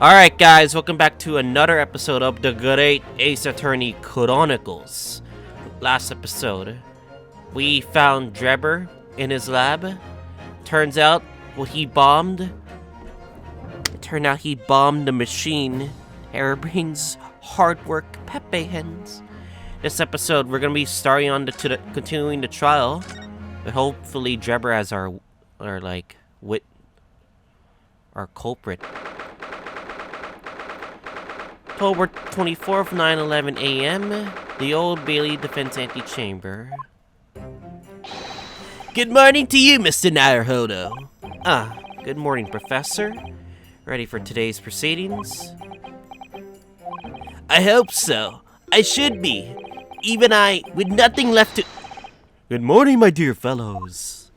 Alright guys, welcome back to another episode of the Great Ace Attorney Chronicles. Last episode, we found Drebber in his lab. Turns out, he bombed the machine. Harebrain's hard work Pepe hens. This episode, we're gonna be starting on continuing the trial. But hopefully Drebber as our culprit. October 24th, 9:11 a.m. The Old Bailey Defense Antechamber. Good morning to you, Mr. Naruhodo. Good morning, Professor. Ready for today's proceedings? I hope so. I should be. Even I, with nothing left to... Good morning, my dear fellows.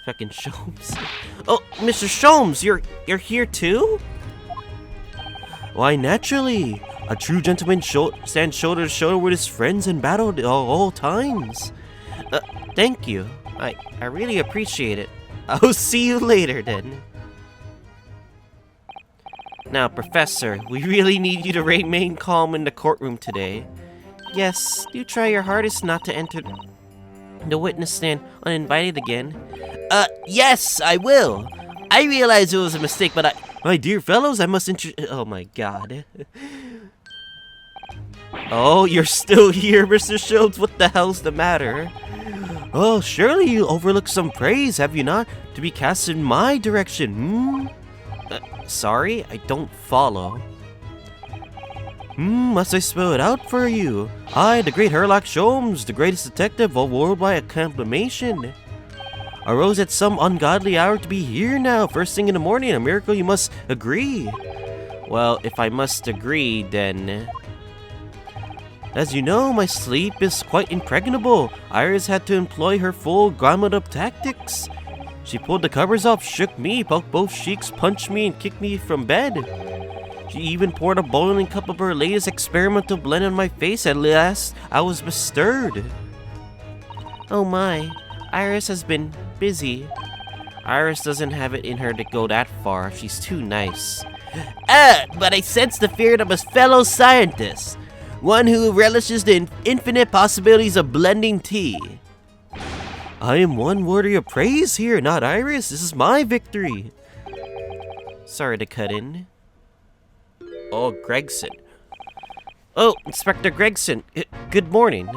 Fucking Sholmes. Oh, Mr. Sholmes, you're here too? Why, naturally. A true gentleman stands shoulder to shoulder with his friends in battle at all times. Thank you. I really appreciate it. I'll see you later, then. Now, Professor, we really need you to remain calm in the courtroom today. Yes, do try your hardest not to enter the witness stand uninvited again. Yes, I will. I realize it was a mistake, but my dear fellows, I must oh my god. Oh, you're still here, Mr. Schultz. What the hell's the matter? Oh, surely you overlooked some praise, have you not? To be cast in my direction, sorry, I don't follow. Must I spell it out for you? I, the great Herlock Sholmes, the greatest detective of worldwide acclamation, arose at some ungodly hour to be here now, first thing in the morning. A miracle, you must agree. Well, if I must agree, then... As you know, my sleep is quite impregnable. Iris had to employ her full gamut of tactics. She pulled the covers off, shook me, poked both cheeks, punched me, and kicked me from bed. She even poured a boiling cup of her latest experimental blend on my face. At last, I was bestirred. Oh my, Iris has been busy. Iris doesn't have it in her to go that far. She's too nice. But I sense the spirit of a fellow scientist. One who relishes the infinite possibilities of blending tea. I am one worthy of praise here, not Iris. This is my victory. Sorry to cut in. Oh, Gregson. Oh, Inspector Gregson. Good morning.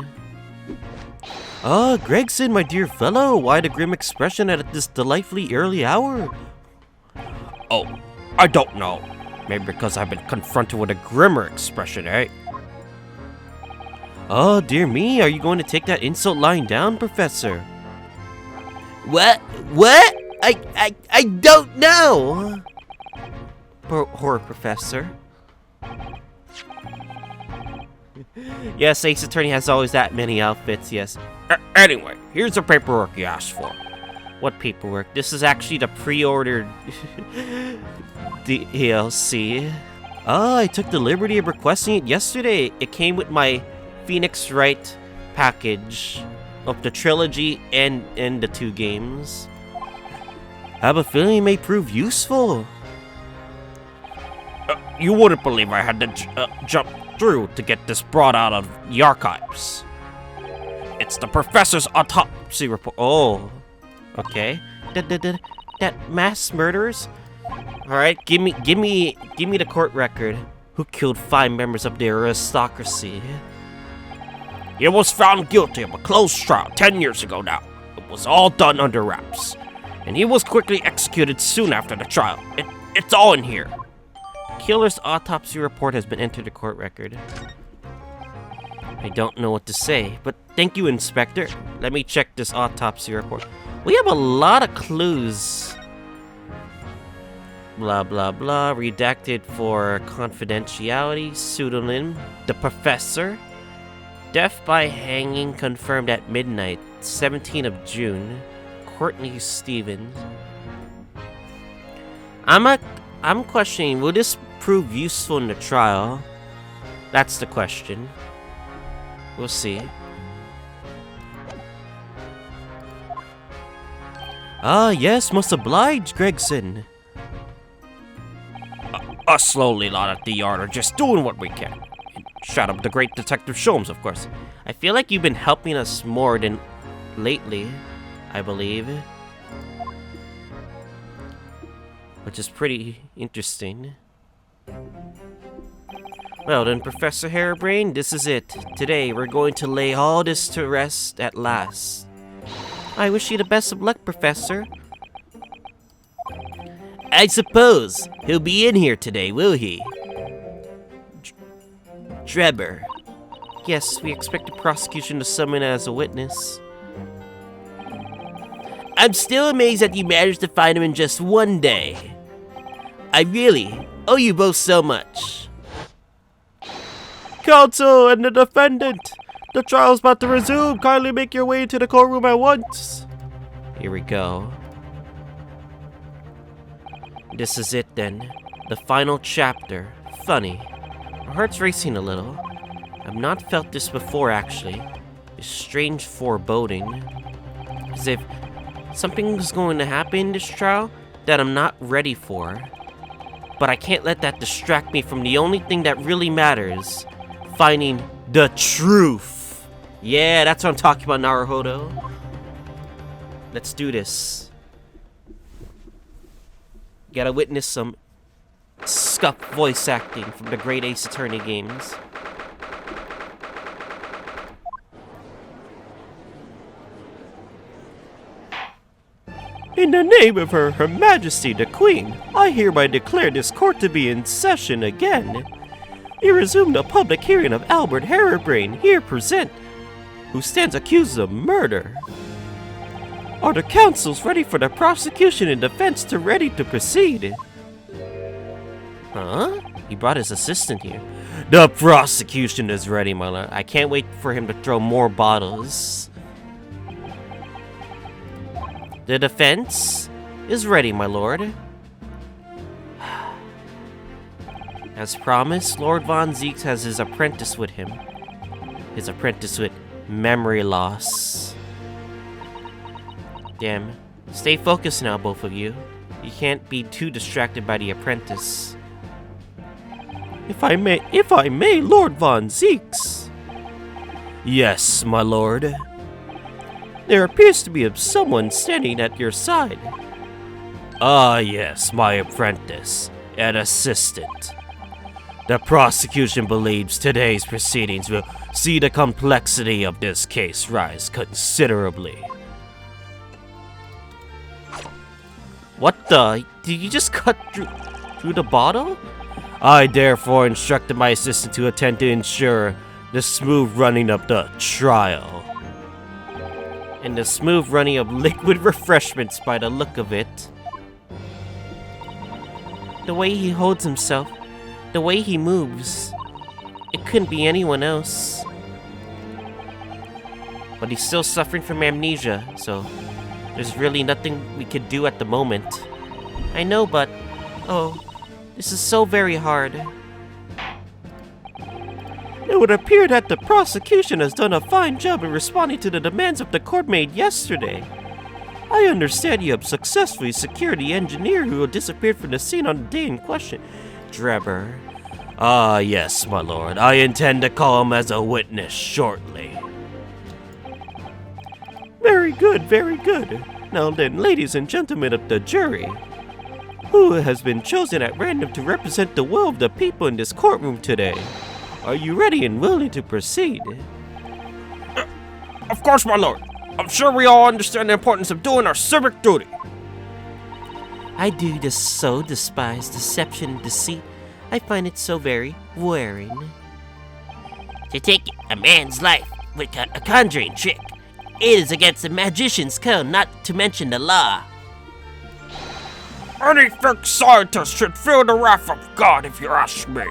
Gregson, my dear fellow, why the grim expression at this delightfully early hour? Oh, I don't know. Maybe because I've been confronted with a grimmer expression, eh? Oh, dear me, are you going to take that insult lying down, Professor? What? I don't know! Horror Professor. Yes, Ace Attorney has always that many outfits, yes. Anyway, here's the paperwork you asked for. What paperwork? This is actually the pre-ordered DLC. I took the liberty of requesting it yesterday. It came with my Phoenix Wright package of the trilogy and the 2 games. I have a feeling it may prove useful. You wouldn't believe I had to jump through to get this brought out of the archives. It's the professor's autopsy report. Oh, okay. That mass murderers. All right, give me the court record. Who killed 5 members of the aristocracy? He was found guilty of a closed trial 10 years ago now. It was all done under wraps, and he was quickly executed soon after the trial. It's all in here. Killer's autopsy report has been entered the court record. I don't know what to say, but thank you, Inspector. Let me check this autopsy report. We have a lot of clues. Blah, blah, blah. Redacted for confidentiality. Pseudonym. The Professor. Death by hanging confirmed at midnight. 17th of June. Courtney Stevens. I'm questioning, will this prove useful in the trial? That's the question. We'll see. Ah, yes, must oblige, Gregson. Us lonely lot at the yard are just doing what we can. And shout out the great Detective Sholmes, of course. I feel like you've been helping us more than lately, I believe. Which is pretty interesting. Well then, Professor Harebrain, this is it. Today, we're going to lay all this to rest at last. I wish you the best of luck, Professor. I suppose he'll be in here today, will he? Drebber. Yes, we expect the prosecution to summon as a witness. I'm still amazed that you managed to find him in just one day. I really owe you both so much. Counsel and the defendant! The trial's about to resume. Kindly make your way to the courtroom at once. Here we go. This is it then. The final chapter. Funny. My heart's racing a little. I've not felt this before, actually. This strange foreboding. As if something's going to happen in this trial that I'm not ready for. But I can't let that distract me from the only thing that really matters. Finding the truth. Yeah, that's what I'm talking about, Naruhodo. Let's do this. Gotta witness some scuffed voice acting from the great Ace Attorney games. In the name of Her Majesty the Queen, I hereby declare this court to be in session again. We resume the public hearing of Albert Harebrain, here present, who stands accused of murder. Are the counsels ready for the prosecution and defense ready to proceed? Huh? He brought his assistant here. The prosecution is ready, my lord. I can't wait for him to throw more bottles. The defense is ready, my lord. As promised, Lord Von Zieks has his apprentice with him. His apprentice with memory loss. Damn. Stay focused now, both of you. You can't be too distracted by the apprentice. If I may, Lord Von Zieks. Yes, my lord. There appears to be someone standing at your side. Ah, yes, my apprentice and assistant. The prosecution believes today's proceedings will see the complexity of this case rise considerably. What the? Did you just cut through the bottle? I therefore instructed my assistant to attend to ensure the smooth running of the trial. And the smooth running of liquid refreshments by the look of it. The way he holds himself, the way he moves, it couldn't be anyone else. But he's still suffering from amnesia, so there's really nothing we could do at the moment. I know, but oh, this is so very hard. It would appear that the prosecution has done a fine job in responding to the demands of the court made yesterday. I understand you have successfully secured the engineer who disappeared from the scene on the day in question. Drebber. Ah, yes, my lord. I intend to call him as a witness shortly. Very good, very good. Now then, ladies and gentlemen of the jury, who has been chosen at random to represent the will of the people in this courtroom today? Are you ready and willing to proceed? Of course, my lord. I'm sure we all understand the importance of doing our civic duty. I do just so despise deception and deceit. I find it so very wearing. To take a man's life with a conjuring trick, it is against the magician's code, not to mention the law. Any fake scientist should feel the wrath of God, if you ask me.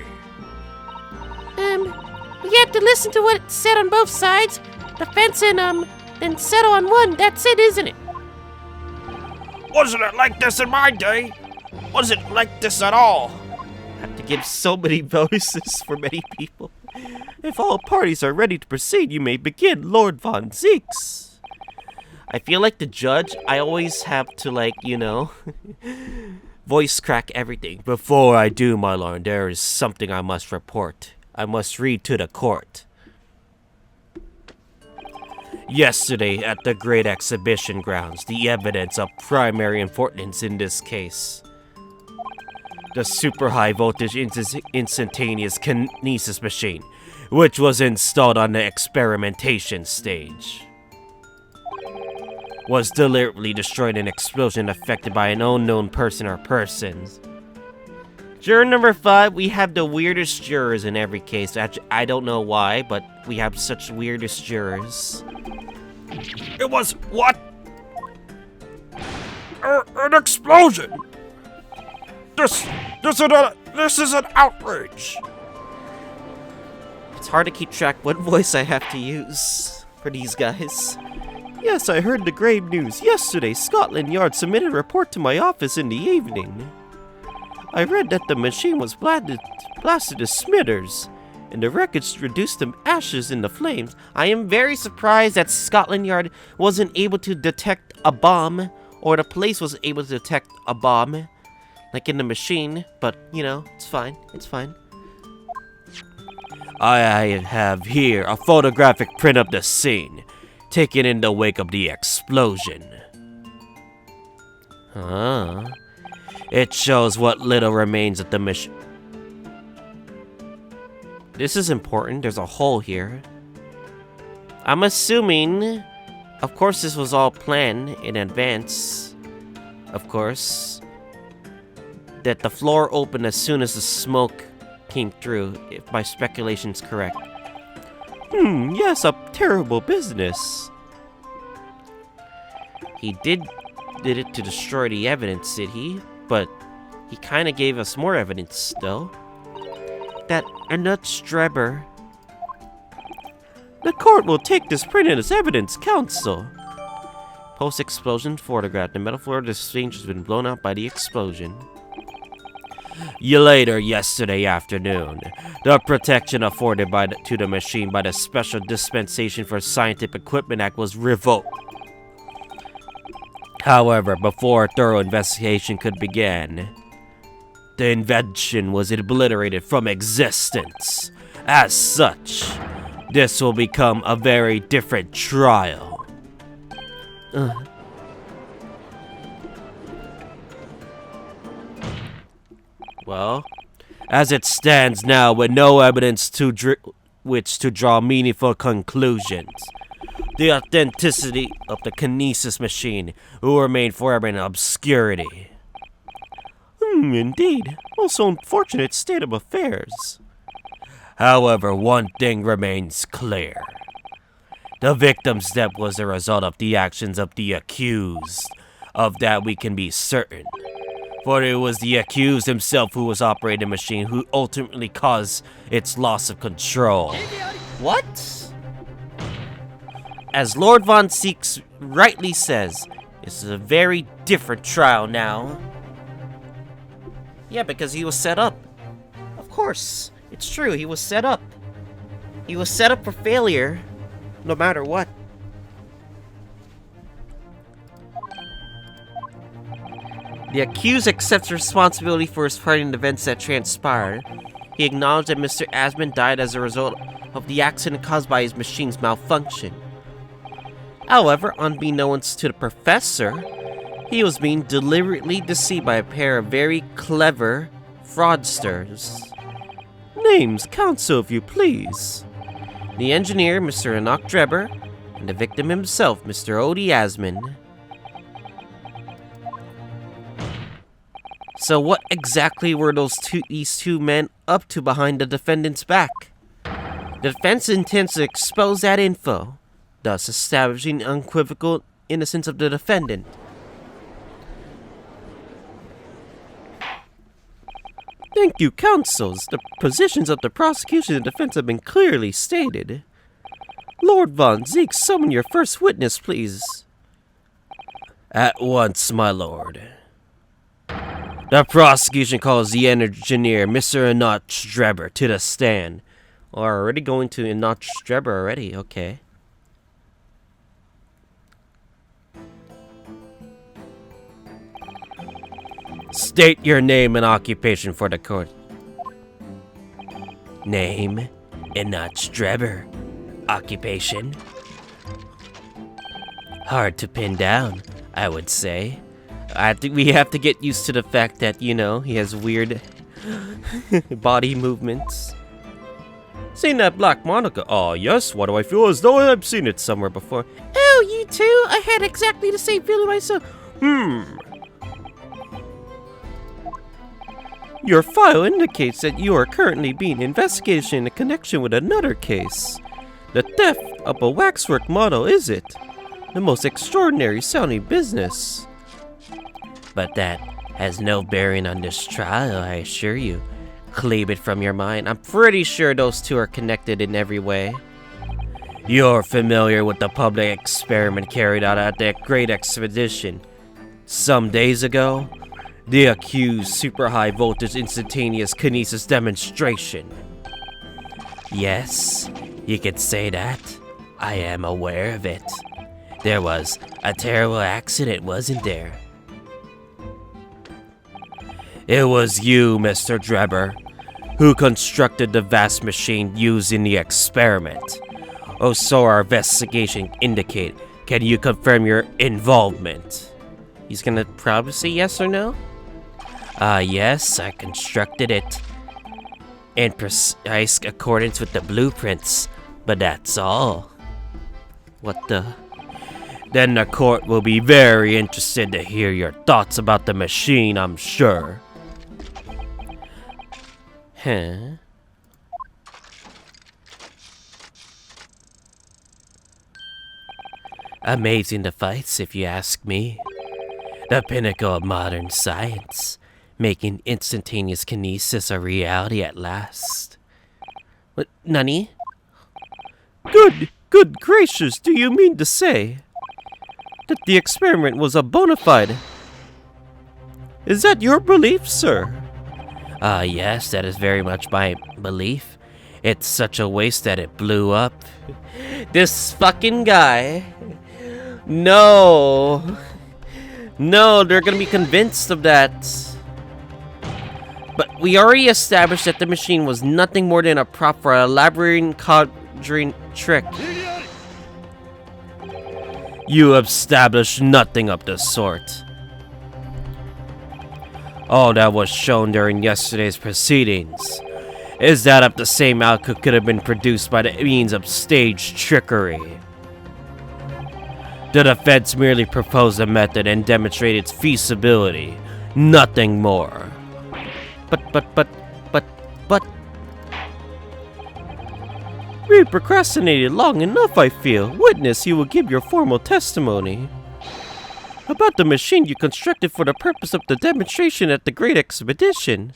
You have to listen to what's said on both sides, defense and, then settle on one. That's it, isn't it? Wasn't it like this in my day? Wasn't it like this at all? I have to give so many voices for many people. If all parties are ready to proceed, you may begin, Lord Von Zieks. I feel like the judge, I always have to, like, you know, Voice crack everything. Before I do, my lord, there is something I must report. I must read to the court. Yesterday, at the Great Exhibition Grounds, the evidence of primary importance in this case. The super high voltage instantaneous kinesis machine, which was installed on the experimentation stage, was deliberately destroyed in an explosion affected by an unknown person or persons. Juror number 5, we have the weirdest jurors in every case. Actually, I don't know why, but we have such weirdest jurors. It was what? An explosion! This is an outrage! It's hard to keep track what voice I have to use for these guys. Yes, I heard the grave news. Yesterday, Scotland Yard submitted a report to my office in the evening. I read that the machine was blasted to smithers, and the wreckage reduced to ashes in the flames. I am very surprised that Scotland Yard wasn't able to detect a bomb, or the police was able to detect a bomb, like in the machine, but, you know, it's fine, it's fine. I have here a photographic print of the scene, taken in the wake of the explosion. It shows what little remains of the machine. This is important. There's a hole here. I'm assuming, of course, this was all planned in advance. Of course, that the floor opened as soon as the smoke came through, if my speculation's correct. Yes, a terrible business. He did it to destroy the evidence, did he? But he kind of gave us more evidence, though. That Drebber. The court will take this print as evidence, counsel. Post-explosion photograph. The metal floor of the stage has been blown out by the explosion. Later yesterday afternoon, the protection afforded to the machine by the Special Dispensation for Scientific Equipment Act was revoked. However, before a thorough investigation could begin, the invention was obliterated from existence. As such, this will become a very different trial. Well, as it stands now, with no evidence to which to draw meaningful conclusions, the authenticity of the kinesis machine will remain forever in obscurity. Indeed. Also unfortunate state of affairs. However, one thing remains clear. The victim's death was the result of the actions of the accused. Of that we can be certain. For it was the accused himself who was operating the machine who ultimately caused its loss of control. What? As Lord Von Seeks rightly says, this is a very different trial now. Yeah, because he was set up. Of course, it's true, he was set up. He was set up for failure, no matter what. The accused accepts responsibility for his part in the events that transpired. He acknowledged that Mr. Asman died as a result of the accident caused by his machine's malfunction. However, unbeknownst to the professor, he was being deliberately deceived by a pair of very clever fraudsters. Names, counsel, if you please. The engineer, Mr. Drebber, and the victim himself, Mr. Odie Asman. So what exactly were these two men up to behind the defendant's back? The defense intends to expose that info, thus establishing the unequivocal innocence of the defendant. Thank you, counsels. The positions of the prosecution and defense have been clearly stated. Lord Von Zeke, summon your first witness, please. At once, my lord. The prosecution calls the engineer, Mr. Drebber, to the stand. Oh, we're already going to Drebber already, okay. State your name and occupation for the court. Name, Enoch Drebber. Occupation? Hard to pin down, I would say. We have to get used to the fact that, you know, he has weird body movements. Seen that black Monica? Oh, yes. Why do I feel as though I've seen it somewhere before? Oh, you too? I had exactly the same feeling myself. Your file indicates that you are currently being investigated in connection with another case. The theft of a waxwork model, is it? The most extraordinary sounding business. But that has no bearing on this trial, I assure you. Cleave it from your mind. I'm pretty sure those two are connected in every way. You're familiar with the public experiment carried out at that great expedition. Some days ago, the accused super high voltage instantaneous kinesis demonstration. Yes, you could say that. I am aware of it. There was a terrible accident, wasn't there? It was you, Mr. Drebber, who constructed the vast machine used in the experiment. Oh, so our investigation indicate. Can you confirm your involvement? He's gonna probably say yes or no? Yes, I constructed it in precise accordance with the blueprints, but that's all. What the? Then the court will be very interested to hear your thoughts about the machine, I'm sure. Huh? Amazing device, if you ask me. The pinnacle of modern science, making instantaneous kinesis a reality at last. What, Nani? Good gracious, do you mean to say that the experiment was a bona fide? Is that your belief, sir? Yes, that is very much my belief. It's such a waste that it blew up. This fucking guy. No, they're gonna be convinced of that. But we already established that the machine was nothing more than a prop for a elaborate conjuring trick. You established nothing of the sort. All that was shown during yesterday's proceedings is that if the same outcome could have been produced by the means of staged trickery. The defense merely proposed a method and demonstrated its feasibility, nothing more. But... We procrastinated long enough, I feel. Witness, you will give your formal testimony about the machine you constructed for the purpose of the demonstration at the Great Expedition.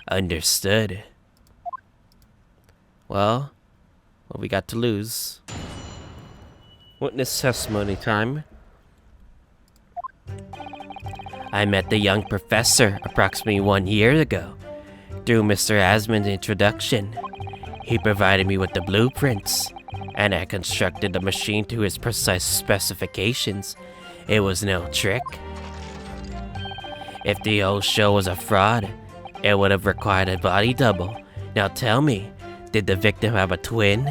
Understood. Well, what we got to lose? Witness testimony time. I met the young professor approximately 1 year ago through Mr. Asman's introduction. He provided me with the blueprints, and I constructed the machine to his precise specifications. It was no trick. If the old show was a fraud, it would have required a body double. Now tell me, did the victim have a twin?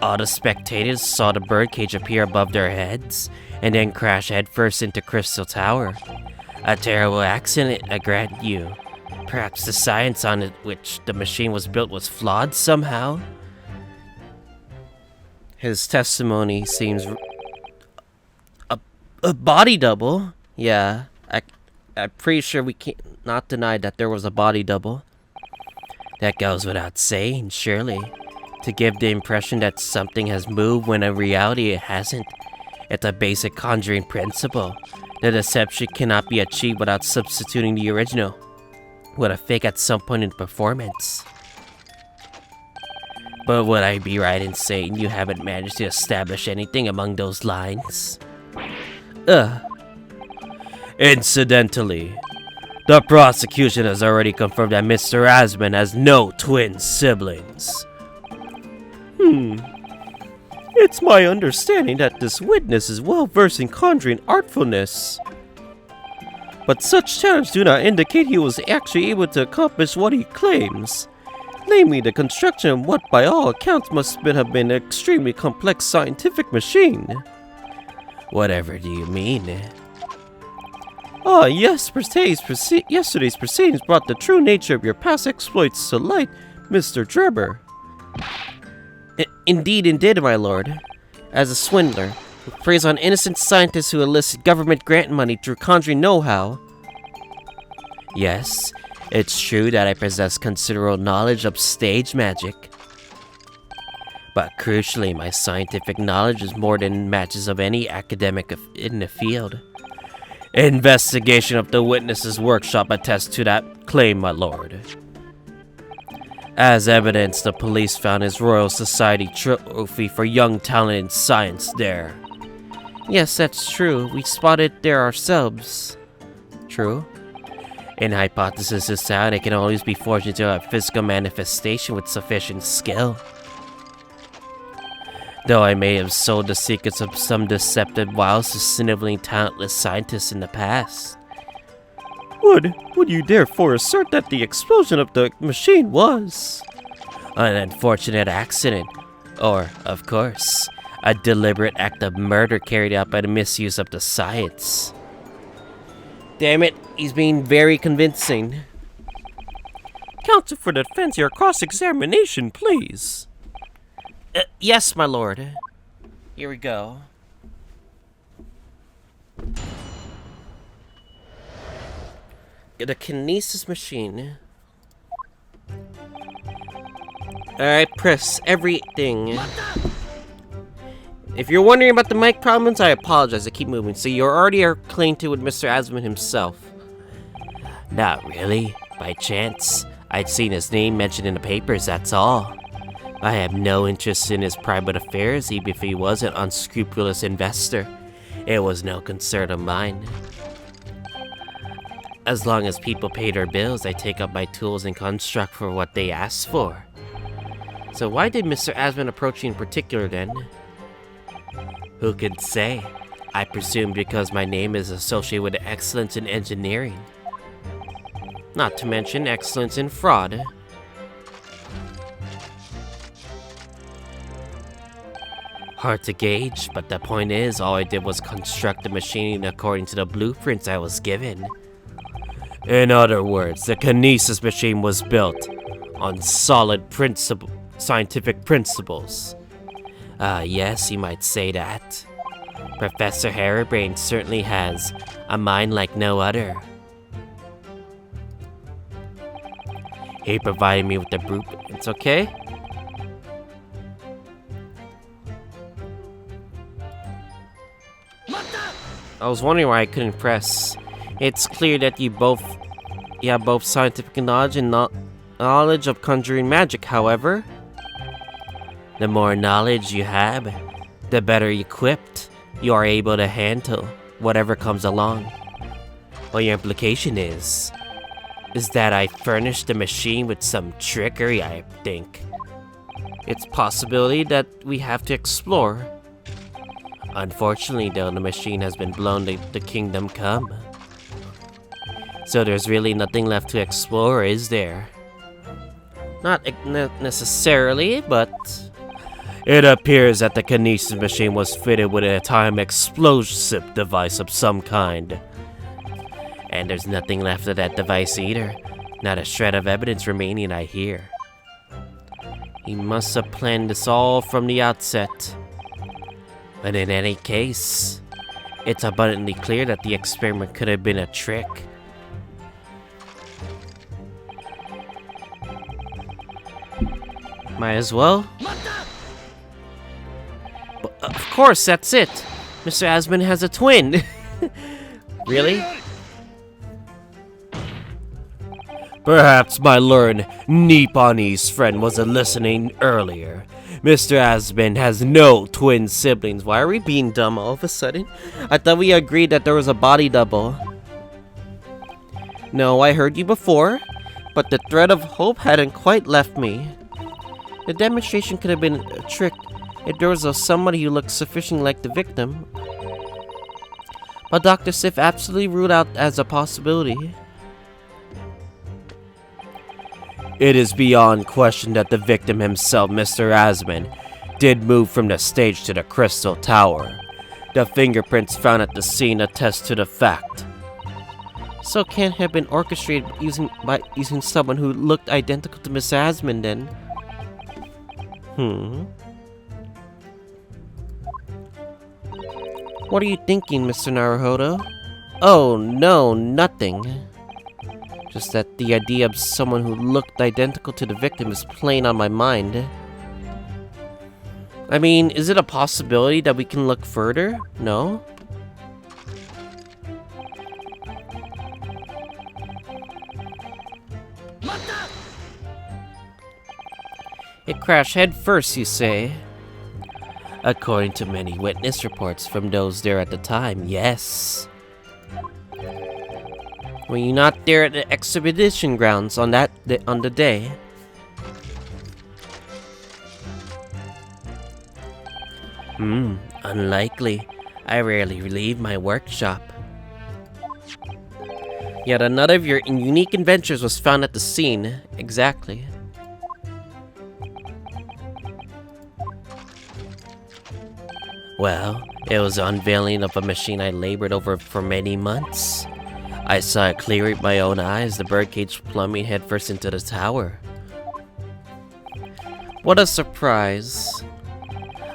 All the spectators saw the birdcage appear above their heads, and then crash headfirst into Crystal Tower. A terrible accident, I grant you. Perhaps the science on it which the machine was built was flawed somehow? His testimony seems... A body double? Yeah, I'm pretty sure we can't not deny that there was a body double. That goes without saying, surely. To give the impression that something has moved when in reality it hasn't. It's a basic conjuring principle. The deception cannot be achieved without substituting the original with a fake at some point in the performance. But would I be right in saying you haven't managed to establish anything among those lines? Incidentally, the prosecution has already confirmed that Mr. Asman has no twin siblings. It's my understanding that this witness is well versed in conjuring artfulness. but such challenges do not indicate he was actually able to accomplish what he claims. Namely, the construction of what by all accounts must have been an extremely complex scientific machine. Whatever do you mean? Ah, yes, yesterday's proceedings brought the true nature of your past exploits to light, Mr. Drebber. Indeed, my lord. As a swindler, who preys on innocent scientists who elicit government grant money through conjuring know-how. Yes, it's true that I possess considerable knowledge of stage magic. But crucially, my scientific knowledge is more than matches of any academic in the field. Investigation of the witness's workshop attests to that claim, my lord. As evidence, the police found his Royal Society trophy for young talent in science there. Yes, that's true. We spotted it there ourselves. True. An hypothesis is sound, it can always be forged into a physical manifestation with sufficient skill. Though I may have sold the secrets of some deceptive wiles to sniveling talentless scientists in the past. Would you therefore assert that the explosion of the machine was an unfortunate accident, or, of course, a deliberate act of murder carried out by the misuse of the science? Damn it, he's being very convincing. Counsel for the defense, your cross-examination, please. Yes, my lord. Here we go. The kinesis machine. Alright, press everything. If you're wondering about the mic problems, I apologize. I keep moving. So you're already acquainted with Mr. Asman himself. Not really. By chance. I'd seen his name mentioned in the papers, that's all. I have no interest in his private affairs, even if he was an unscrupulous investor. It was no concern of mine. As long as people pay their bills, I take up my tools and construct for what they ask for. So why did Mr. Asman approach you in particular then? Who could say? I presume because my name is associated with excellence in engineering. Not to mention excellence in fraud. Hard to gauge, but the point is, all I did was construct the machine according to the blueprints I was given. In other words, the kinesis machine was built on solid scientific principles. Yes, you might say that. Professor Harebrain certainly has a mind like no other. He provided me with the blueprints, okay? I was wondering why I couldn't press. It's clear that you have both scientific knowledge and knowledge of conjuring magic, however. The more knowledge you have, the better equipped you are able to handle whatever comes along. Well, your implication is that I furnished the machine with some trickery, I think. It's a possibility that we have to explore. Unfortunately, though, the machine has been blown to the kingdom come. So there's really nothing left to explore, is there? Not necessarily, but it appears that the kinesis machine was fitted with a time explosive device of some kind. And there's nothing left of that device either. Not a shred of evidence remaining, I hear. He must have planned this all from the outset. But in any case, it's abundantly clear that the experiment could have been a trick. Might as well. But of course, that's it. Mr. Asman has a twin. Really? Perhaps my learned Nipponese friend wasn't listening earlier. Mr. Asman has no twin siblings. Why are we being dumb all of a sudden? I thought we agreed that there was a body double. No, I heard you before, but the thread of hope hadn't quite left me. The demonstration could have been a trick if there was somebody who looked sufficiently like the victim. but Dr. Sif absolutely ruled out as a possibility. It is beyond question that the victim himself, Mr. Asman, did move from the stage to the Crystal Tower. The fingerprints found at the scene attest to the fact. So it can't have been orchestrated by using someone who looked identical to Miss Asman then. What are you thinking, Mr. Naruhodo? Oh, no, nothing. Just that the idea of someone who looked identical to the victim is playing on my mind. I mean, is it a possibility that we can look further? No? It crashed head first, you say? According to many witness reports from those there at the time, yes. Were you not there at the exhibition grounds on the day? Unlikely. I rarely leave my workshop. Yet another of your unique inventions was found at the scene. Exactly. Well, it was the unveiling of a machine I labored over for many months. I saw it clearly with my own eyes, the birdcage plummeting headfirst into the tower. What a surprise.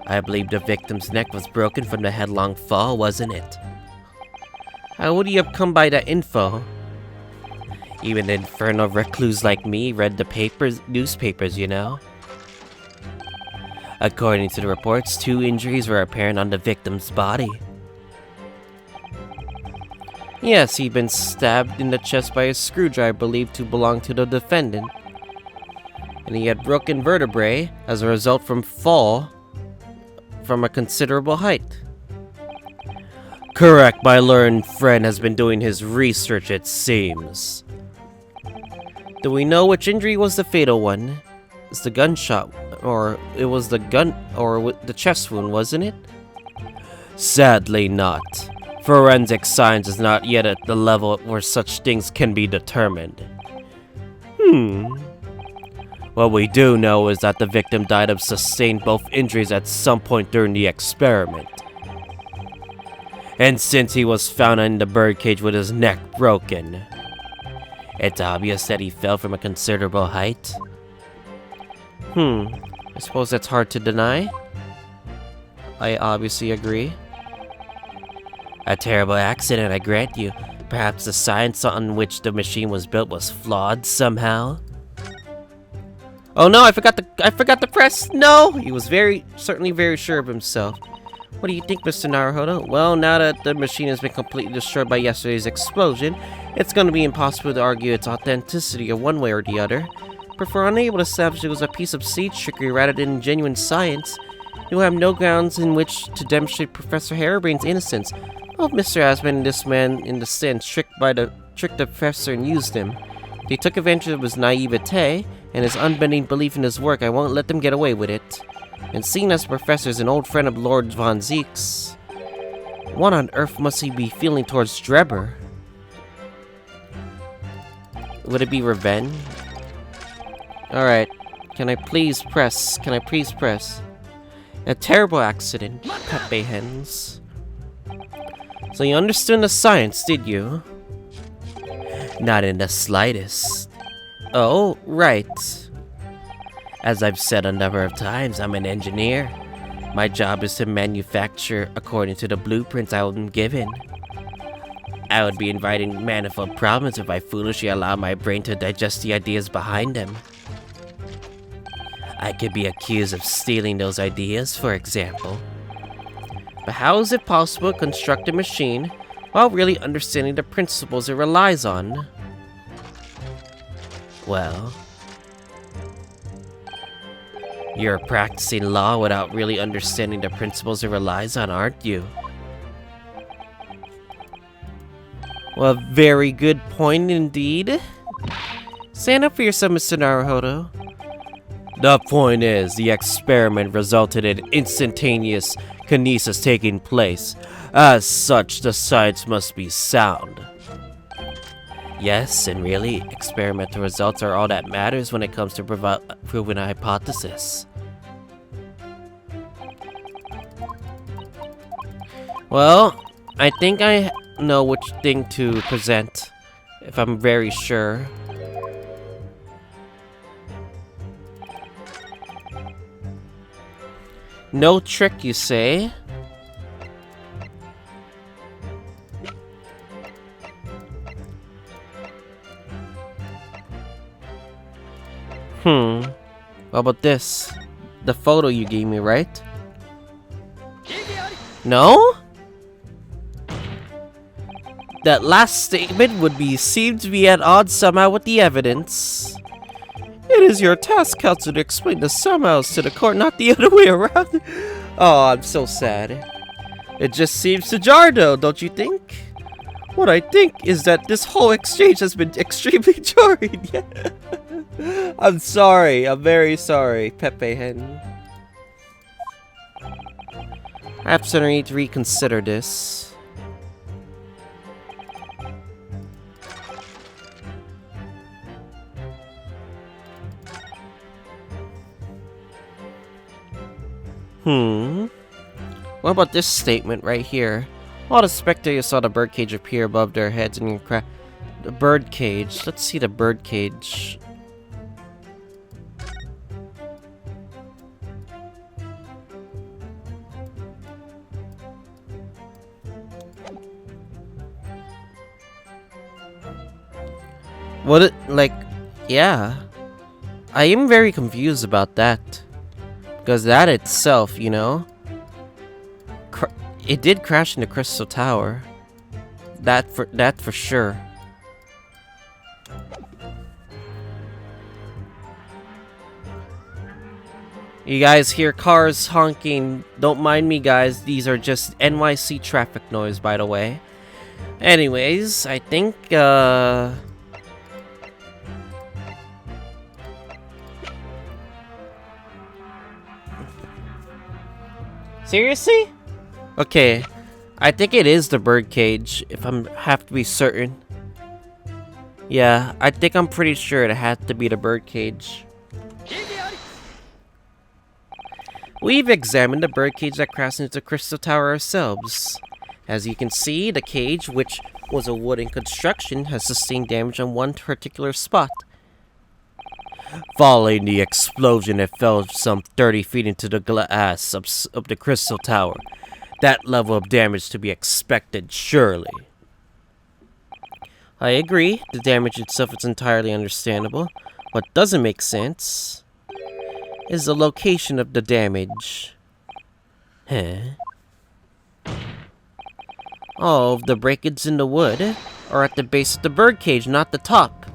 I believe the victim's neck was broken from the headlong fall, wasn't it? How would you have come by that info? Even an infernal recluse like me read the newspapers, you know? According to the reports, 2 injuries were apparent on the victim's body. Yes, he'd been stabbed in the chest by a screwdriver believed to belong to the defendant. And he had broken vertebrae as a result from fall from a considerable height. Correct, my learned friend has been doing his research, it seems. Do we know which injury was the fatal one? It's the gunshot, or it was the the chest wound, wasn't it? Sadly not. Forensic science is not yet at the level where such things can be determined. What we do know is that the victim died of sustained both injuries at some point during the experiment. And since he was found in the birdcage with his neck broken, it's obvious that he fell from a considerable height. I suppose that's hard to deny. I obviously agree. A terrible accident, I grant you. Perhaps the science on which the machine was built was flawed somehow. Oh no, I forgot to press. No, he was certainly very sure of himself. What do you think, Mr. Naruhodo? Well, now that the machine has been completely destroyed by yesterday's explosion, it's going to be impossible to argue its authenticity of one way or the other. But if we're unable to establish it was a piece of stage trickery rather than genuine science, you have no grounds in which to demonstrate Professor Harebrain's innocence. Oh, Mr. Asman and this man in the stand tricked the professor and used him. They took advantage of his naivete and his unbending belief in his work. I won't let them get away with it. And seeing as the professor is an old friend of Lord Von Zeke's, what on earth must he be feeling towards Drebber? Would it be revenge? Alright, can I please press? A terrible accident, Pepe hens. So you understood the science, did you? Not in the slightest. Oh, right. As I've said a number of times, I'm an engineer. My job is to manufacture according to the blueprints I am given. I would be inviting manifold problems if I foolishly allow my brain to digest the ideas behind them. I could be accused of stealing those ideas, for example. But how is it possible to construct a machine while really understanding the principles it relies on? Well, you're practicing law without really understanding the principles it relies on, aren't you? Well, very good point indeed. Stand up for yourself, Mr. Naruhodo. The point is, the experiment resulted in instantaneous kinesis taking place. As such, the science must be sound. Yes, and really, experimental results are all that matters when it comes to proving a hypothesis. Well, I think I know which thing to present, if I'm very sure. No trick, you say? What about this? The photo you gave me, right? No? That last statement would seem to be at odds somehow with the evidence. It is your task, Counselor, to explain the somehows to the court, not the other way around. Oh, I'm so sad. It just seems to jar, though, don't you think? What I think is that this whole exchange has been extremely jarring. I'm sorry. I'm very sorry, Pepe Hen. Perhaps I need to reconsider this. What about this statement right here? All the spectators saw the birdcage appear above their heads and the birdcage. Let's see the birdcage. What it, like, yeah. I am very confused about that. Because that itself, you know, it did crash into Crystal Tower. That for sure. You guys hear cars honking. Don't mind me, guys. These are just NYC traffic noise, by the way. Anyways, I think, seriously? Okay, I think it is the birdcage, if I have to be certain. Yeah, I think I'm pretty sure it had to be the birdcage. We've examined the birdcage that crashed into Crystal Tower ourselves. As you can see, the cage, which was a wooden construction, has sustained damage on one particular spot. Following the explosion, it fell some 30 feet into the glass of the Crystal Tower. That level of damage to be expected, surely. I agree, the damage itself is entirely understandable. What doesn't make sense is the location of the damage. Huh? All of the breakage in the wood are at the base of the birdcage, not the top.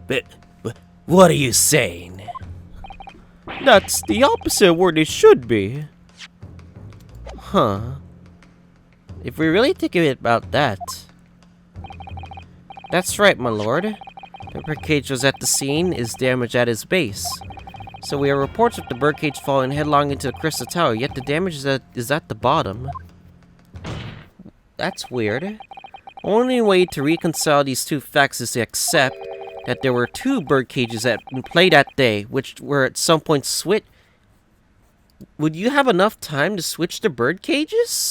But what are you saying? That's the opposite of where they should be. Huh. If we really think of it about that. That's right, my lord. The birdcage was at the scene, is damaged at its base. So we have reports of the birdcage falling headlong into the Crystal Tower, yet the damage is at the bottom. That's weird. Only way to reconcile these two facts is to accept that there were two birdcages in play that day, which were at some point switched. Would you have enough time to switch the birdcages?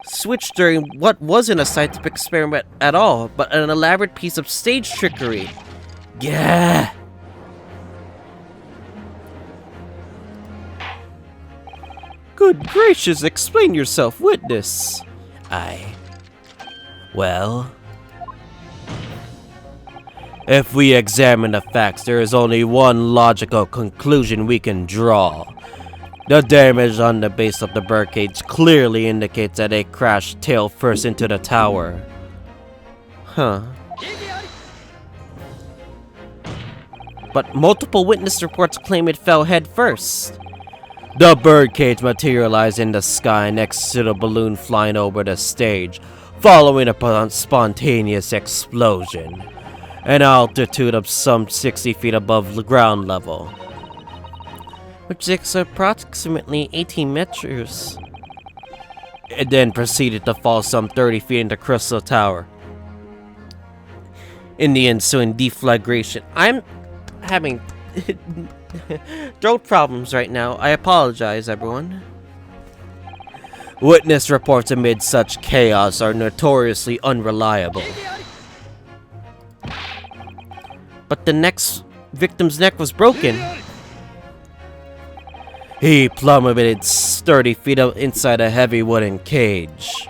Switch during what wasn't a scientific experiment at all, but an elaborate piece of stage trickery. Yeah. Good gracious, explain yourself, witness. Well, if we examine the facts, there is only one logical conclusion we can draw. The damage on the base of the birdcage clearly indicates that it crashed tail first into the tower. Huh. But multiple witness reports claim it fell head first. The birdcage materialized in the sky next to the balloon flying over the stage, following a spontaneous explosion. An altitude of some 60 feet above the ground level, which is approximately 18 meters. and then proceeded to fall some 30 feet into Crystal Tower. In the ensuing deflagration, I'm having throat problems right now. I apologize, everyone. Witness reports amid such chaos are notoriously unreliable. But the next victim's neck was broken. He plummeted 30 feet up inside a heavy wooden cage.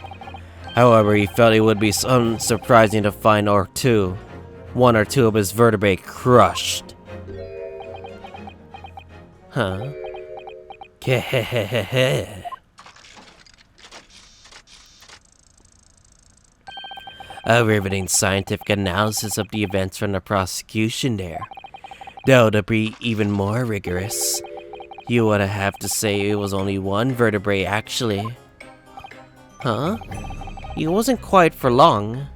However, he felt it would be unsurprising to find one or two of his vertebrae crushed. Huh? A riveting scientific analysis of the events from the prosecution there. Though to be even more rigorous, you would have to say it was only one vertebrae actually. Huh? It wasn't quiet for long.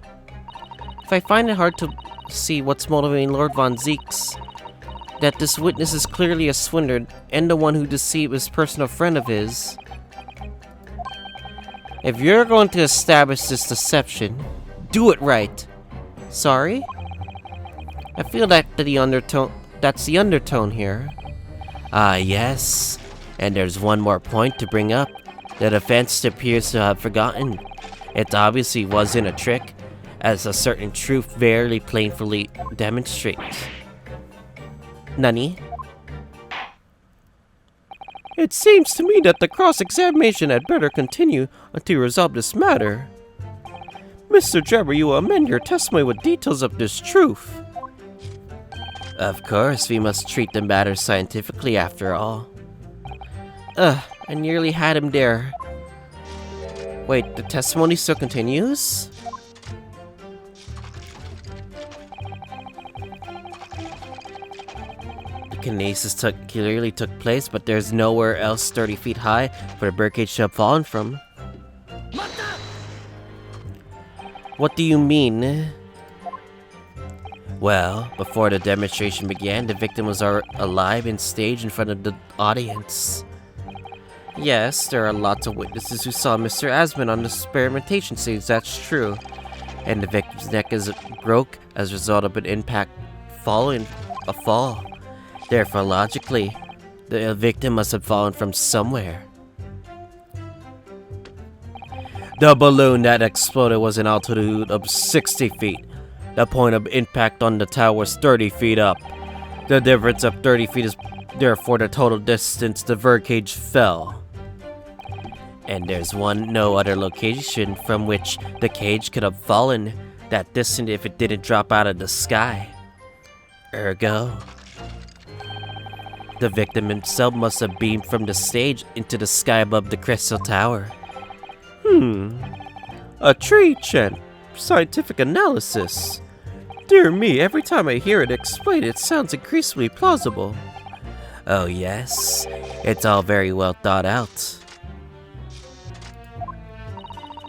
If I find it hard to see what's motivating Lord Von Zeeks, that this witness is clearly a swindler and the one who deceived his personal friend of his. If you're going to establish this deception, do it right. Sorry? I feel that's the undertone here. Ah, yes. And there's one more point to bring up. The defense appears to have forgotten. It obviously wasn't a trick, as a certain truth very plainly demonstrates. Nani? It seems to me that the cross-examination had better continue until you resolve this matter. Mr. Drebber, you will amend your testimony with details of this truth. Of course, we must treat the matter scientifically after all. I nearly had him there. Wait, the testimony still continues? The kinesis clearly took place, but there's nowhere else 30 feet high for the birdcage to have fallen from. What do you mean? Well, before the demonstration began, the victim was alive and staged in front of the audience. Yes, there are lots of witnesses who saw Mr. Asman on the experimentation stage, that's true. And the victim's neck is broke as a result of an impact following a fall. Therefore, logically, the victim must have fallen from somewhere. The balloon that exploded was an altitude of 60 feet. The point of impact on the tower was 30 feet up. The difference of 30 feet is therefore the total distance the birdcage fell. And there's no other location from which the cage could have fallen that distant if it didn't drop out of the sky. Ergo, the victim himself must have beamed from the stage into the sky above the Crystal Tower. A treat and scientific analysis. Dear me, every time I hear it explained, it sounds increasingly plausible. Oh yes, it's all very well thought out.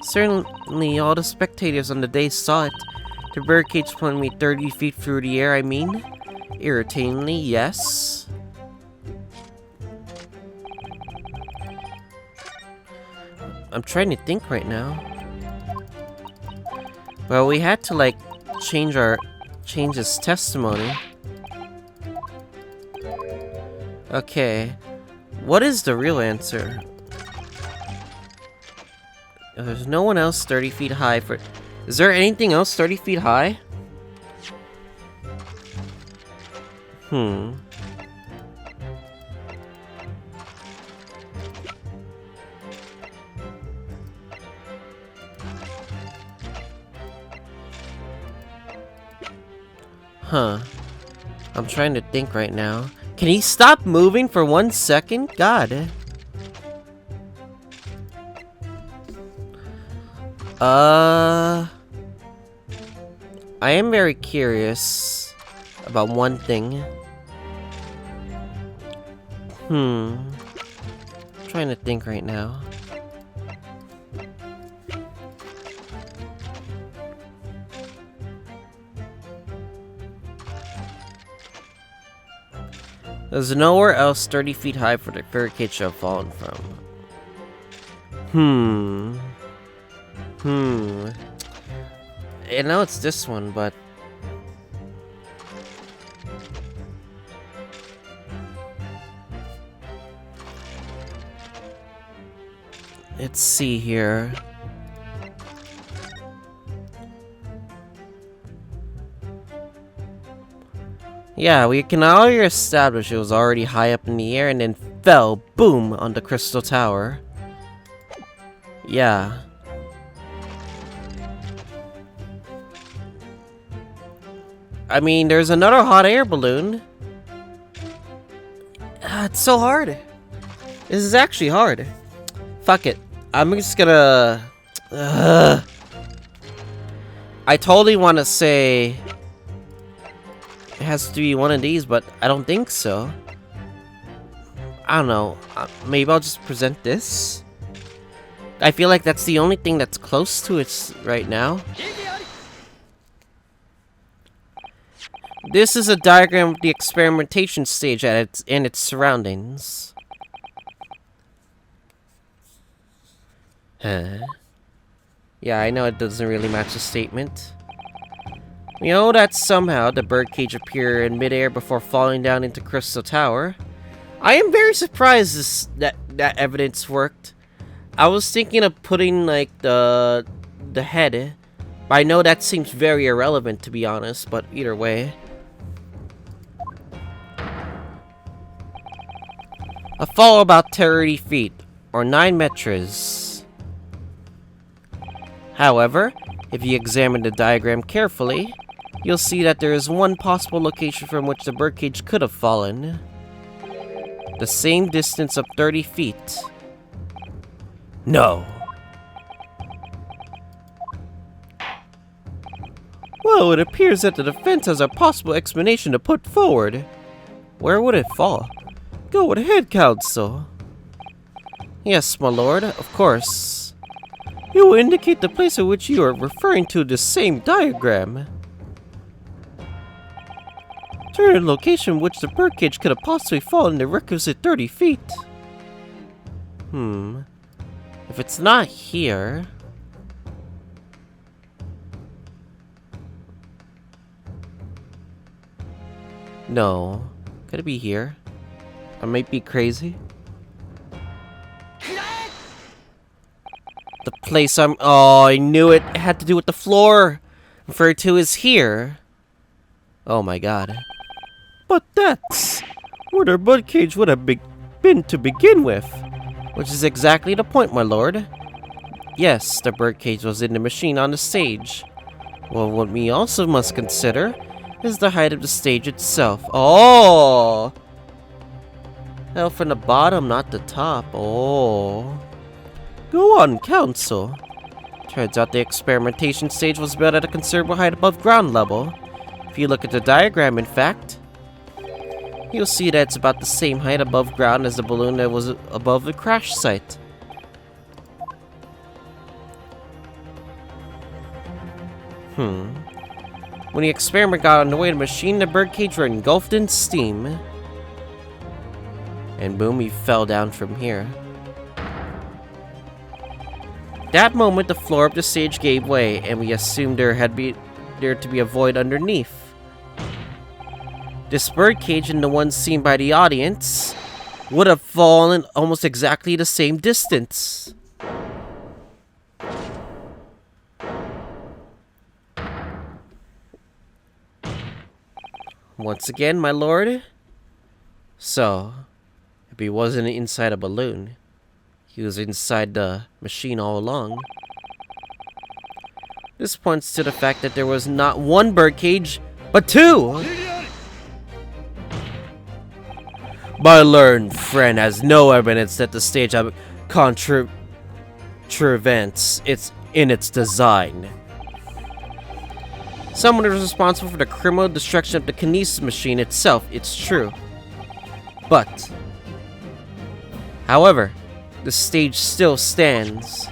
Certainly all the spectators on the day saw it. The birdcage plunged me 30 feet through the air, I mean. Irritatingly, yes. I'm trying to think right now. Well, we had to like change his testimony. Okay. What is the real answer? There's no one else 30 feet high for... Is there anything else 30 feet high? I'm trying to think right now. Can he stop moving for 1 second? God. I am very curious about one thing. I'm trying to think right now. There's nowhere else 30 feet high for the birdcage to have fallen from. Hmm. I know it's this one, but... let's see here. Yeah, we can already establish it was already high up in the air and then fell, boom, on the crystal tower. Yeah. I mean, there's another hot air balloon. It's so hard. This is actually hard. Fuck it. I'm just gonna... I totally want to say... it has to be one of these, but I don't think so. I don't know. Maybe I'll just present this? I feel like that's the only thing that's close to it right now. This is a diagram of the experimentation stage and its surroundings. Huh? Yeah, I know it doesn't really match the statement. We know that somehow the birdcage appeared in midair before falling down into Crystal Tower. I am very surprised that evidence worked. I was thinking of putting like the head, but I know that seems very irrelevant to be honest, but either way. A fall about 30 feet, or 9 meters. However, if you examine the diagram carefully, you'll see that there is one possible location from which the birdcage could have fallen. The same distance of 30 feet. No. Well, it appears that the defense has a possible explanation to put forward. Where would it fall? Go ahead, Counsel. Yes, my lord, of course. You will indicate the place at which you are referring to the same diagram. Turn to the location in which the birdcage could have possibly fallen the requisite 30 feet. If it's not here... no. Could it be here? I might be crazy. The place I'm... oh, I knew it. It had to do with the floor. Referred to as here. Oh my god. But that's where their birdcage would have been to begin with. Which is exactly the point, my lord. Yes, the birdcage was in the machine on the stage. Well, what we also must consider is the height of the stage itself. Oh! Hell, from the bottom, not the top. Oh. Go on, Counsel. Turns out the experimentation stage was built at a considerable height above ground level. If you look at the diagram, in fact, you'll see that it's about the same height above ground as the balloon that was above the crash site. When the experiment got underway, the machine and the birdcage were engulfed in steam. And boom, he fell down from here. That moment, the floor of the stage gave way, and we assumed there to be a void underneath. This birdcage and the one seen by the audience would have fallen almost exactly the same distance. Once again, my lord. So, if he wasn't inside a balloon, he was inside the machine all along. This points to the fact that there was not one birdcage, but two! My learned friend has no evidence that the stage contravents its design. Someone is responsible for the criminal destruction of the kinesis machine itself, it's true. But, however, the stage still stands.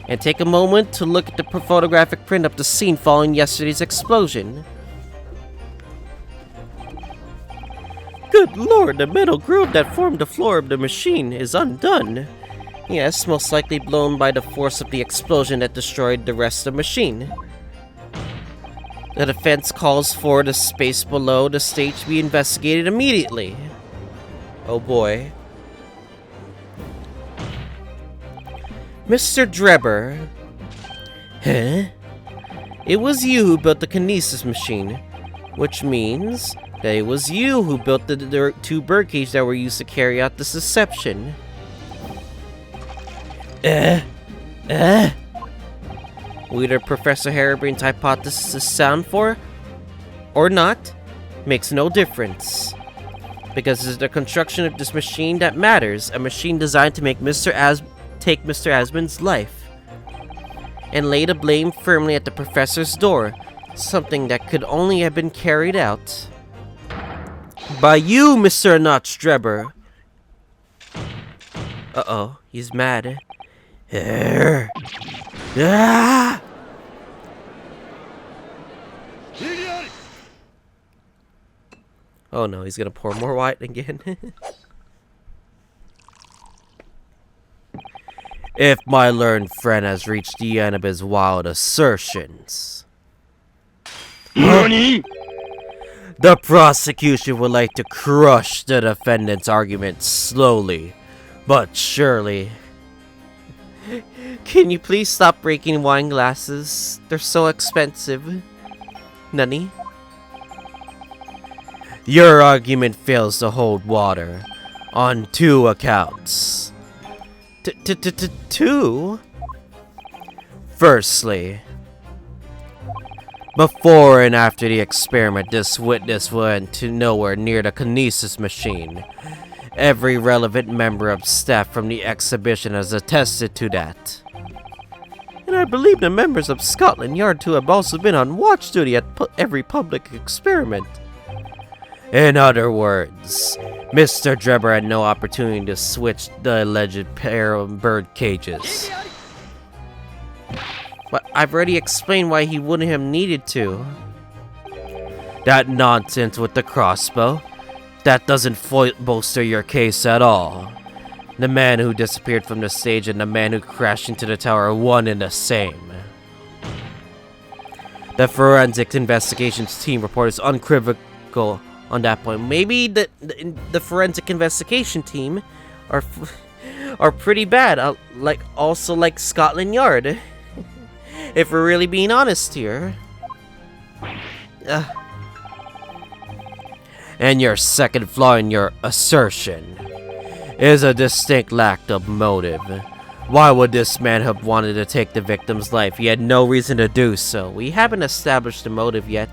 And take a moment to look at the photographic print of the scene following yesterday's explosion. Good lord, the metal groove that formed the floor of the machine is undone. Yes, most likely blown by the force of the explosion that destroyed the rest of the machine. The defense calls for the space below the stage to be investigated immediately. Oh boy. Mr. Drebber. Huh? It was you who built the kinesis machine, which means that it was you who built the two birdcages that were used to carry out this deception. Whether Professor Harebrain's hypothesis is sound for or not makes no difference. Because it's the construction of this machine that matters, a machine designed to make take Mr. Asmund's life. And lay the blame firmly at the professor's door, something that could only have been carried out by you, Mr. Notch Drebber. Uh-oh, he's mad. Ah! Oh no, he's gonna pour more wine again. If my learned friend has reached the end of his wild assertions, the prosecution would like to crush the defendant's argument slowly, but surely. Can you please stop breaking wine glasses? They're so expensive. Nani? Your argument fails to hold water on two accounts. Two? Firstly, before and after the experiment, this witness went to nowhere near the kinesis machine. Every relevant member of staff from the exhibition has attested to that. And I believe the members of Scotland Yard too have also been on watch duty at every public experiment. In other words, Mr. Drebber had no opportunity to switch the alleged pair of bird cages. But I've already explained why he wouldn't have needed to. That nonsense with the crossbow, that doesn't bolster your case at all. The man who disappeared from the stage and the man who crashed into the tower are one and the same. The forensic investigations team report is unequivocal on that point. Maybe the forensic investigation team are pretty bad, also like Scotland Yard. If we're really being honest here. And your second flaw in your assertion is a distinct lack of motive. Why would this man have wanted to take the victim's life? He had no reason to do so. We haven't established a motive yet.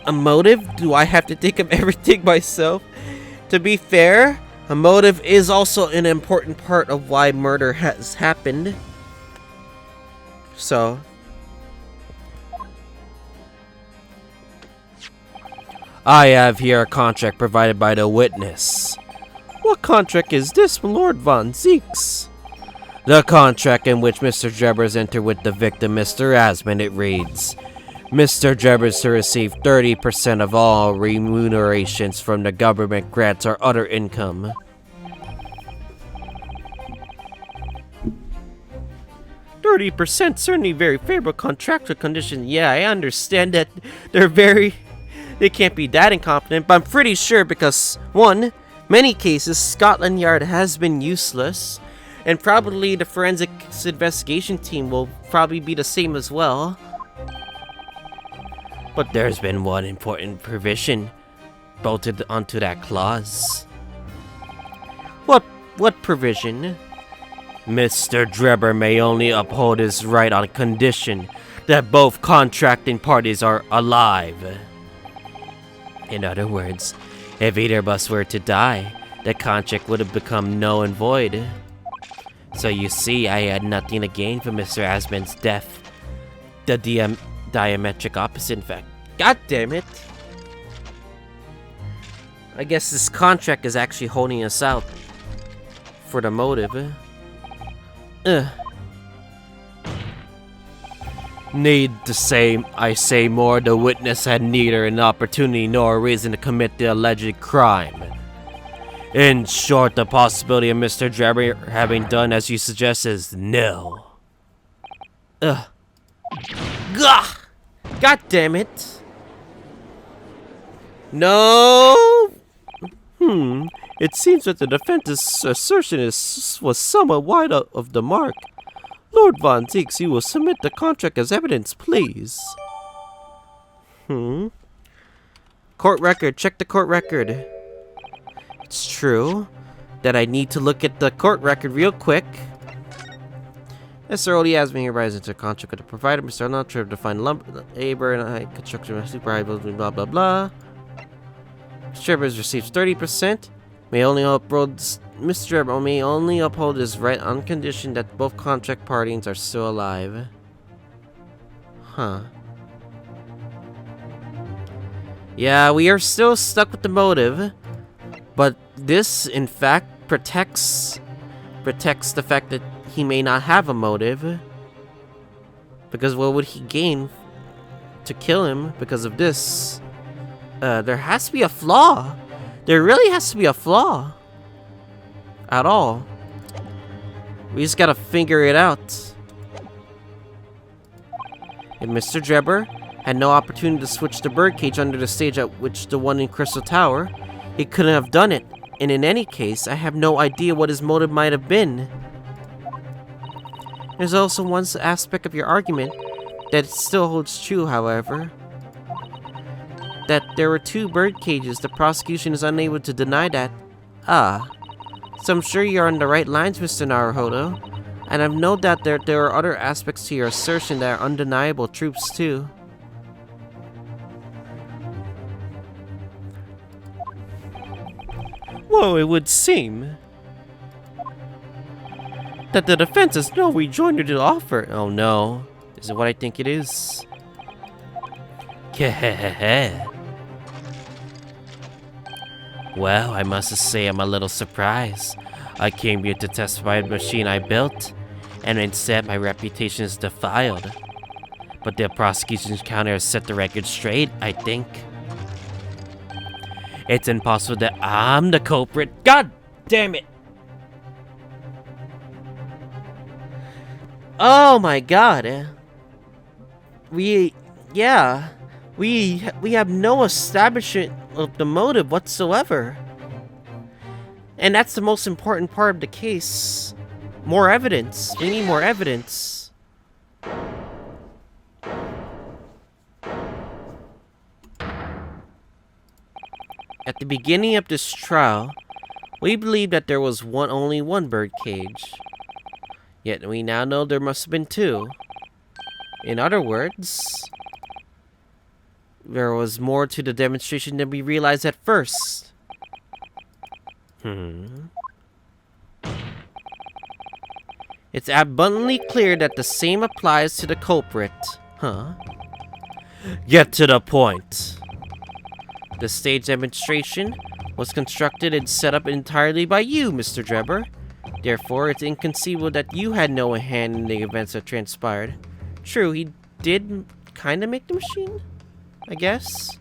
A motive? Do I have to think of everything myself? To be fair, a motive is also an important part of why murder has happened. So, I have here a contract provided by the witness. What contract is this, Lord Von Zeeks? The contract in which Mr. Drebber's entered with the victim, Mr. Asmund, it reads, Mr. Drebber's to receive 30% of all remunerations from the government grants or other income. %, certainly very favorable contractual conditions. Yeah, I understand that they can't be that incompetent, but I'm pretty sure because, one, many cases Scotland Yard has been useless, and probably the forensics investigation team will probably be the same as well. But there's been one important provision bolted onto that clause. What provision? Mr. Drebber may only uphold his right on condition that both contracting parties are alive. In other words, if either of us were to die, the contract would have become null and void. So you see, I had nothing to gain from Mr. Asmund's death. The diametric opposite, in fact. God damn it! I guess this contract is actually holding us out for the motive. Need to say, I say more, the witness had neither an opportunity nor a reason to commit the alleged crime. In short, the possibility of Mr. Drebber having done as you suggest is nil. Ugh. Gah! God damn it. No! It seems that the defense's assertion was somewhat wide of the mark. Lord Von Zieks, you will submit the contract as evidence, please. Court record. Check the court record. It's true that I need to look at the court record real quick. Mr. Odie has been hereby into a contract with the provider, Mr. Unaltered, to find labor and high construction, super high, blah blah blah. Mr. Drebber has received 30%. Mr. Drebber may only uphold his right on condition that both contract parties are still alive. Huh. Yeah, we are still stuck with the motive, but this, in fact, protects the fact that he may not have a motive. Because what would he gain to kill him because of this? There has to be a flaw. There really has to be a flaw. At all. We just gotta figure it out. If Mr. Drebber had no opportunity to switch the birdcage under the stage at which the one in Crystal Tower, he couldn't have done it. And in any case, I have no idea what his motive might have been. There's also one aspect of your argument that still holds true, however. That there were 2 bird cages. The prosecution is unable to deny that. So I'm sure you're on the right lines, Mr. Naruhodo. And I've no doubt that there are other aspects to your assertion that are undeniable truths too. Well, it would seem that the defense has no rejoinder to offer. Oh no. Is it what I think it is? Well, I must say I'm a little surprised. I came here to testify the machine I built, and instead my reputation is defiled. But the prosecution's counter has set the record straight, I think. It's impossible that I'm the culprit. God damn it! Oh my god. We have no establishment of the motive whatsoever. And that's the most important part of the case. More evidence. We need more evidence. At the beginning of this trial, we believed that there was only one bird cage. Yet we now know there must have been 2. In other words, there was more to the demonstration than we realized at first. It's abundantly clear that the same applies to the culprit. Get to the point. The stage demonstration was constructed and set up entirely by you, Mr. Drebber. Therefore, it's inconceivable that you had no hand in the events that transpired. True, he did kind of make the machine, I guess.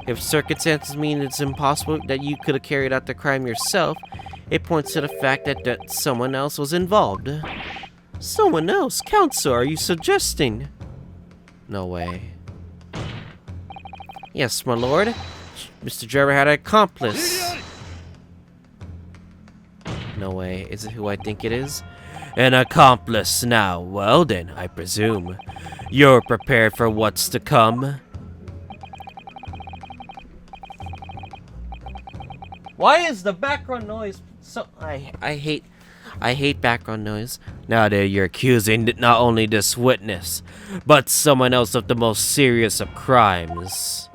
If circumstances mean it's impossible that you could have carried out the crime yourself, it points to the fact that someone else was involved. Someone else? Counsel, are you suggesting? No way. Yes, my lord. Mr. Drebber had an accomplice. No way. Is it who I think it is? An accomplice now. Well then, I presume you're prepared for what's to come. Why is the background noise so... I hate background noise. Now that you're accusing not only this witness, but someone else of the most serious of crimes.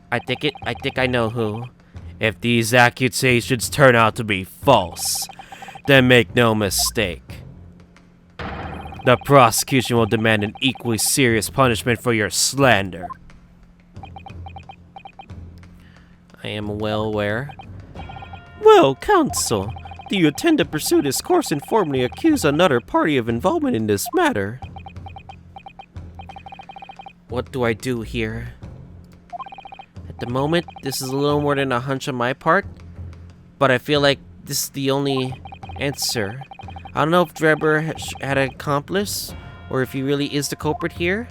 I think I know who. If these accusations turn out to be false, then make no mistake. The prosecution will demand an equally serious punishment for your slander. I am well aware. Well, counsel, do you intend to pursue this course and formally accuse another party of involvement in this matter? What do I do here? At the moment, this is a little more than a hunch on my part, but I feel like this is the only answer. I don't know if Drebber had an accomplice, or if he really is the culprit here,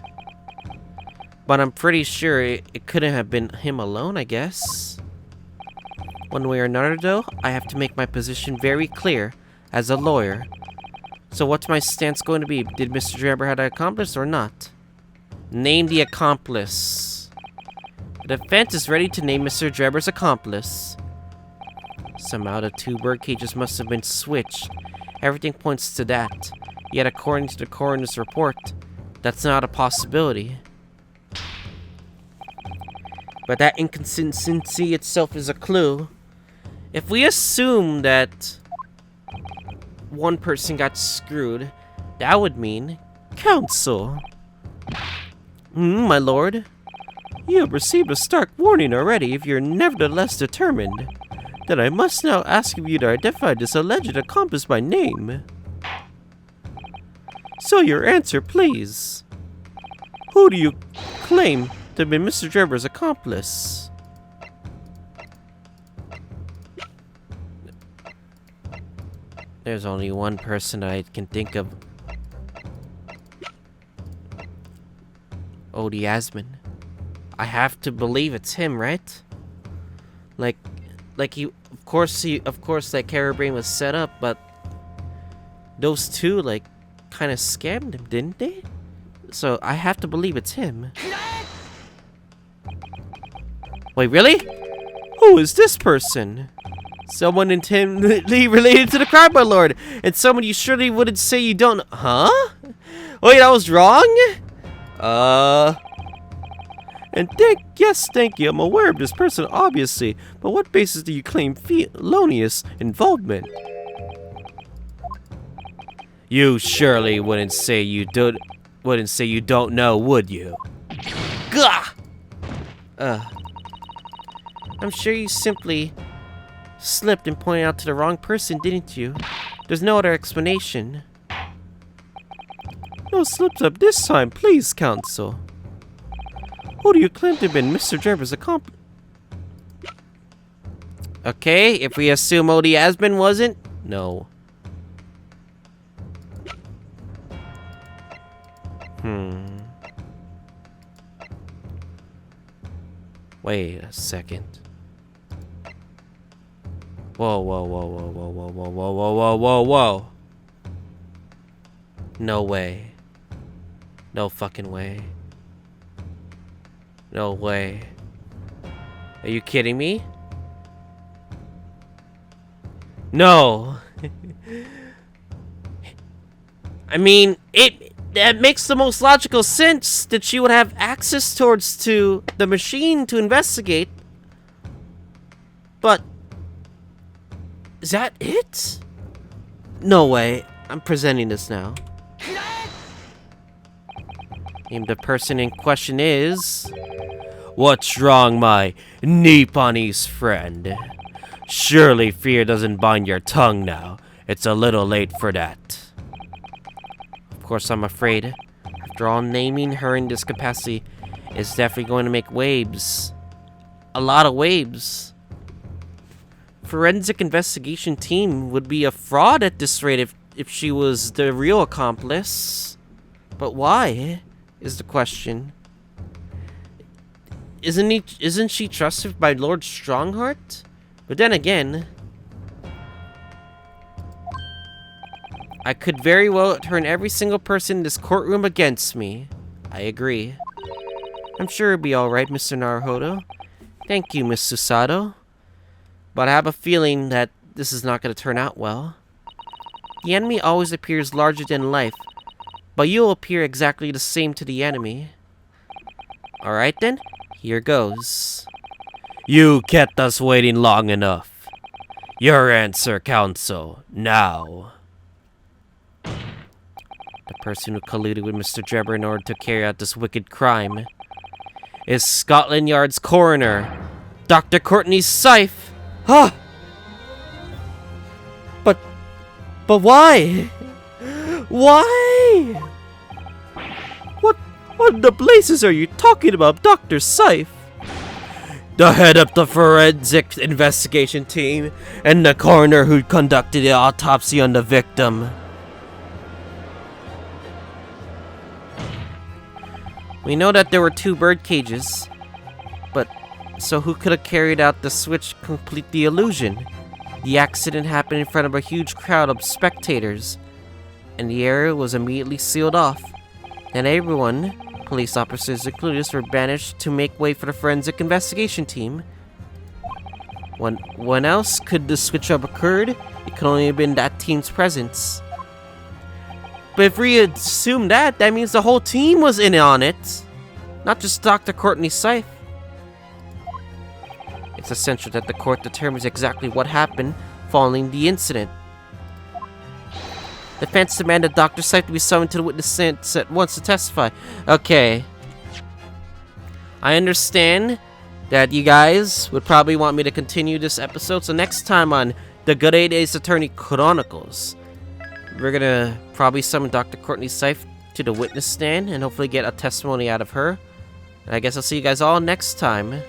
but I'm pretty sure it couldn't have been him alone, I guess. One way or another, though, I have to make my position very clear as a lawyer. So what's my stance going to be? Did Mr. Drebber have an accomplice or not? Name the accomplice. The defense is ready to name Mr. Drebber's accomplice. Somehow the two bird cages must have been switched. Everything points to that. Yet according to the coroner's report, that's not a possibility. But that inconsistency itself is a clue. If we assume that one person got screwed, that would mean counsel. My lord, you have received a stark warning already. If you're nevertheless determined, then I must now ask of you to identify this alleged accomplice by name. So your answer, please. Who do you claim to have been Mr. Drebber's accomplice? There's only one person I can think of. Odie Asman. I have to believe it's him, right? Like he, of course, like Carabrain was set up, but those two, like, kind of scammed him, didn't they? So I have to believe it's him. Wait, really? Who is this person? Someone intimately related to the crime, my lord, and someone you surely wouldn't say you don't. Huh? Wait, I was wrong. And thank you. I'm aware of this person, obviously. But what basis do you claim felonious involvement? You surely wouldn't say you don't know, would you? Gah! I'm sure you simply slipped and pointed out to the wrong person, didn't you? There's no other explanation. No slips up this time, please, counsel. Who do you claim to have been Mr. Drebber's accomplice? Okay, if we assume Odie Asman wasn't, no. Wait a second. Whoa. No way. No fucking way. No way. Are you kidding me? No. I mean, that makes the most logical sense that she would have access to the machine to investigate. But is that it? No way. I'm presenting this now. And the person in question is... What's wrong, my Nipponese friend? Surely fear doesn't bind your tongue now. It's a little late for that. Of course, I'm afraid. After all, naming her in this capacity is definitely going to make waves. A lot of waves. Forensic investigation team would be a fraud at this rate if she was the real accomplice. But why, is the question. Isn't she trusted by Lord Strongheart? But then again, I could very well turn every single person in this courtroom against me. I agree. I'm sure it'll be alright, Mr. Naruhodo. Thank you, Miss Susato. But I have a feeling that this is not going to turn out well. The enemy always appears larger than life, but you'll appear exactly the same to the enemy. Alright then, here goes. You kept us waiting long enough. Your answer, counsel, now. The person who colluded with Mr. Drebber in order to carry out this wicked crime is Scotland Yard's coroner, Dr. Courtney Syfe. Huh? But why? Why? What the blazes are you talking about, Dr. Syfe? the head of the forensic investigation team, and the coroner who conducted the autopsy on the victim. We know that there were 2 bird cages, but so who could have carried out the switch to complete the illusion? The accident happened in front of a huge crowd of spectators, and the area was immediately sealed off. And everyone, police officers included, were banished to make way for the forensic investigation team. When else could the switch have occurred? It could only have been that team's presence. But if we assume that means the whole team was in on it, not just Dr. Courtney Seif. It's essential that the court determines exactly what happened following the incident. The defense demanded Dr. Seif to be summoned to the witness stand at once to testify. Okay. I understand that you guys would probably want me to continue this episode, so next time on The Good Ace Attorney Chronicles, we're gonna probably summon Dr. Courtney Seif to the witness stand and hopefully get a testimony out of her. And I guess I'll see you guys all next time.